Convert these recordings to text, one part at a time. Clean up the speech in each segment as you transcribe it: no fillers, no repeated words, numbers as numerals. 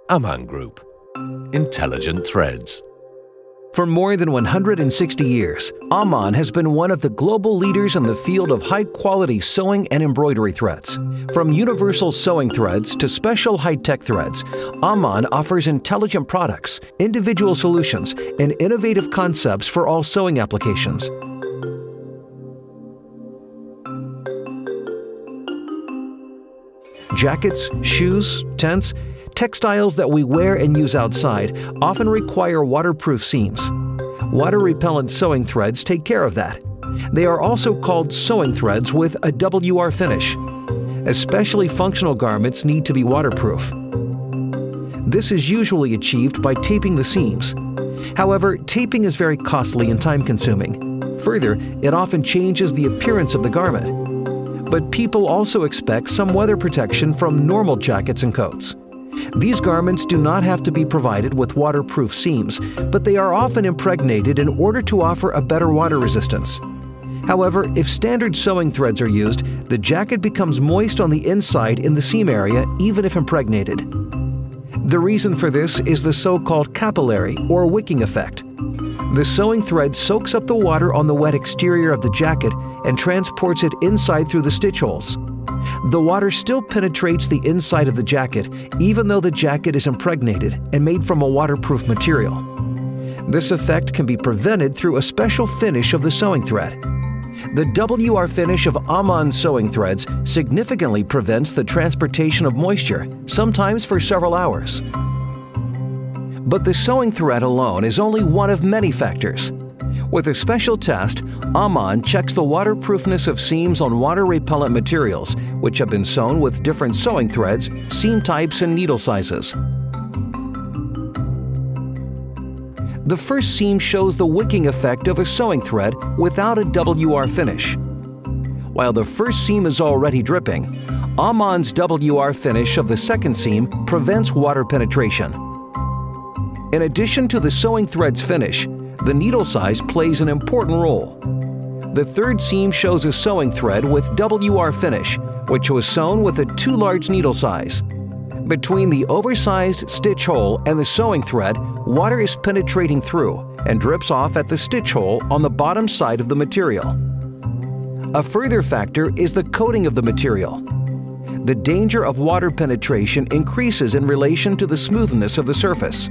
AMANN Group. Intelligent threads. For more than 160 years, AMANN has been one of the global leaders in the field of high-quality sewing and embroidery threads. From universal sewing threads to special high-tech threads, AMANN offers intelligent products, individual solutions, and innovative concepts for all sewing applications. Jackets, shoes, tents, textiles that we wear and use outside often require waterproof seams. Water-repellent sewing threads take care of that. They are also called sewing threads with a WR finish. Especially functional garments need to be waterproof. This is usually achieved by taping the seams. However, taping is very costly and time-consuming. Further, it often changes the appearance of the garment. But people also expect some weather protection from normal jackets and coats. These garments do not have to be provided with waterproof seams, but they are often impregnated in order to offer a better water resistance. However, if standard sewing threads are used, the jacket becomes moist on the inside in the seam area even if impregnated. The reason for this is the so-called capillary or wicking effect. The sewing thread soaks up the water on the wet exterior of the jacket and transports it inside through the stitch holes. The water still penetrates the inside of the jacket even though the jacket is impregnated and made from a waterproof material. This effect can be prevented through a special finish of the sewing thread. The WR finish of AMANN sewing threads significantly prevents the transportation of moisture, sometimes for several hours. But the sewing thread alone is only one of many factors. With a special test, AMANN checks the waterproofness of seams on water-repellent materials, which have been sewn with different sewing threads, seam types, and needle sizes. The first seam shows the wicking effect of a sewing thread without a WR finish. While the first seam is already dripping, AMANN's WR finish of the second seam prevents water penetration. In addition to the sewing thread's finish, the needle size plays an important role. The third seam shows a sewing thread with WR finish, which was sewn with a too large needle size. Between the oversized stitch hole and the sewing thread, water is penetrating through and drips off at the stitch hole on the bottom side of the material. A further factor is the coating of the material. The danger of water penetration increases in relation to the smoothness of the surface.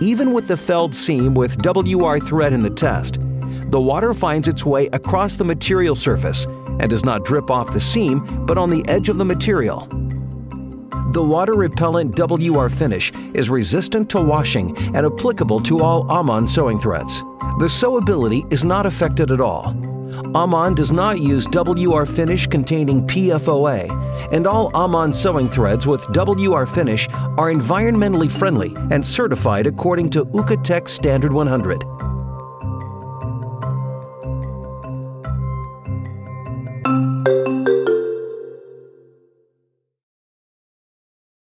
Even with the felled seam with WR thread in the test, the water finds its way across the material surface and does not drip off the seam but on the edge of the material. The water-repellent WR finish is resistant to washing and applicable to all AMANN sewing threads. The sewability is not affected at all. AMANN does not use WR finish containing PFOA, and all AMANN sewing threads with WR finish are environmentally friendly and certified according to Ukatech Standard 100.